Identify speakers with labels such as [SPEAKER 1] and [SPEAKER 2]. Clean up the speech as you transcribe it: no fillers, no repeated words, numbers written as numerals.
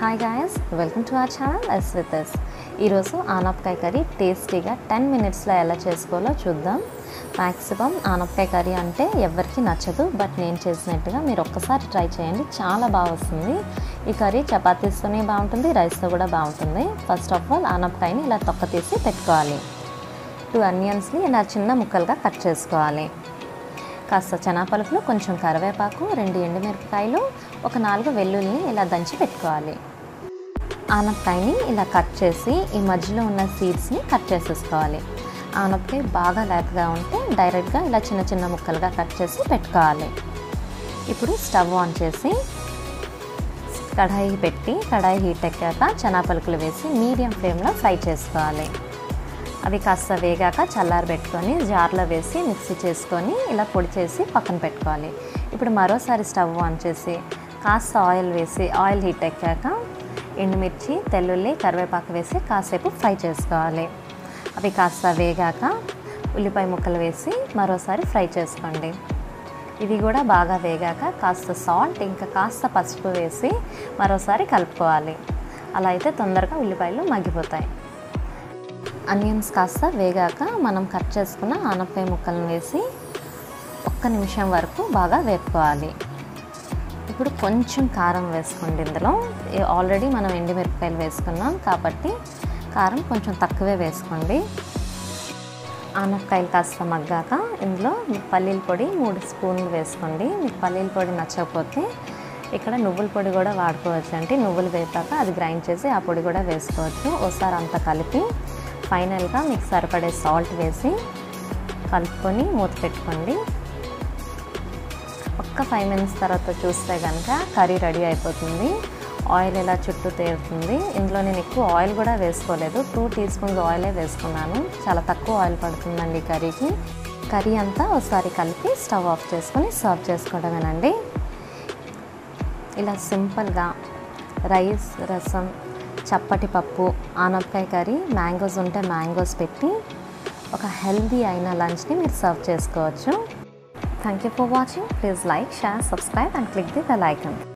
[SPEAKER 1] Hi guys, welcome to our channel swiths. ఈరోజు ఆనపకాయ curry టేస్టీగా 10 మినిట్స్లో ఎలా చేసుకోవాలో చూద్దాం. మ్యాక్సిమం ఆనపకాయ కర్రీ అంటే ఎవరికి నచ్చదు, బట్ నేను చేసినట్టుగా మీరు ఒక్కసారి ట్రై చేయండి, చాలా బాగా వస్తుంది. ఈ కర్రీ చపాతీస్తోనే బాగుంటుంది, రైస్తో కూడా బాగుంటుంది. ఫస్ట్ ఆఫ్ ఆల్ ఆనపకాయని ఇలా తొక్క తీసి పెట్టుకోవాలి. 2 ఆనియన్స్ని ఇలా చిన్న ముక్కలుగా కట్ చేసుకోవాలి. కాస్త శనగపలుకులు, కొంచెం కరివేపాకు, 2 ఎండుమిరపకాయలు, ఒక 4 వెల్లుల్లిని ఇలా దంచి పెట్టుకోవాలి. ఆనపకాయని ఇలా కట్ చేసి ఈ మధ్యలో ఉన్న సీడ్స్ని కట్ చేసేసుకోవాలి. ఆనపకాయ బాగా లేతగా ఉంటే డైరెక్ట్గా ఇలా చిన్న చిన్న ముక్కలుగా కట్ చేసి పెట్టుకోవాలి. ఇప్పుడు స్టవ్ ఆన్ చేసి కడాయి పెట్టి కడాయి హీట్ ఎక్కాక శనగపలుకులు వేసి మీడియం ఫ్లేమ్లో ఫ్రై చేసుకోవాలి. అవి కాస్త వేగాక చల్లారబెట్టుకొని జార్లో వేసి మిక్సీ చేసుకొని ఇలా పొడి చేసి పక్కన పెట్టుకోవాలి. ఇప్పుడు మరోసారి స్టవ్ ఆన్ చేసి కాస్త ఆయిల్ వేసి ఆయిల్ హీట్ ఎక్కాక ఎండుమిర్చి, తెల్లుల్లి, కరివేపాకు వేసి కాసేపు ఫ్రై చేసుకోవాలి. అవి కాస్త వేగాక ఉల్లిపాయ ముక్కలు వేసి మరోసారి ఫ్రై చేసుకోండి. ఇవి కూడా బాగా వేగాక కాస్త సాల్ట్ ఇంకా కాస్త పసుపు వేసి మరోసారి కలుపుకోవాలి. అలా అయితే తొందరగా ఉల్లిపాయలు మగ్గిపోతాయి. ఆనియన్స్ కాస్త వేగాక మనం కట్ చేసుకున్న ఆనపకాయ ముక్కలను వేసి 1 నిమిషం వరకు బాగా వేపుకోవాలి. ఇప్పుడు కొంచెం కారం వేసుకోండి. ఇందులో ఆల్రెడీ మనం ఎండుమిరపకాయలు వేసుకున్నాం కాబట్టి కారం కొంచెం తక్కువే వేసుకోండి. ఆనపకాయలు కాస్త మగ్గాక ఇందులో పల్లీల పొడి 3 స్పూన్లు వేసుకోండి. మీకు పల్లీల పొడి నచ్చకపోతే ఇక్కడ నువ్వుల పొడి కూడా వాడుకోవచ్చు. అంటే నువ్వులు వేపాక అది గ్రైండ్ చేసి ఆ పొడి కూడా వేసుకోవచ్చు. ఒకసారి అంతా కలిపి ఫైనల్గా మీకు సరిపడే సాల్ట్ వేసి కలుపుకొని మూత పెట్టుకోండి. ఒక్క 5 మినిట్స్ తర్వాత చూస్తే కనుక కర్రీ రెడీ అయిపోతుంది. ఆయిల్ ఇలా చుట్టూ తేలుతుంది. ఇందులో నేను ఎక్కువ ఆయిల్ కూడా వేసుకోలేదు, 2 టీ స్పూన్స్ ఆయిలే వేసుకున్నాను. చాలా తక్కువ ఆయిల్ పడుతుందండి కర్రీకి. కర్రీ అంతా ఒకసారి కలిపి స్టవ్ ఆఫ్ చేసుకొని సర్వ్ చేసుకోవడమేనండి. ఇలా సింపుల్గా రైస్, రసం, చప్పటి పప్పు, ఆనపకాయ కర్రీ, మ్యాంగోస్ ఉంటే మ్యాంగోస్ పెట్టి ఒక హెల్దీ అయిన లంచ్ని మీరు సర్వ్ చేసుకోవచ్చు. Thank you for watching. Please like, share, subscribe and click the bell icon.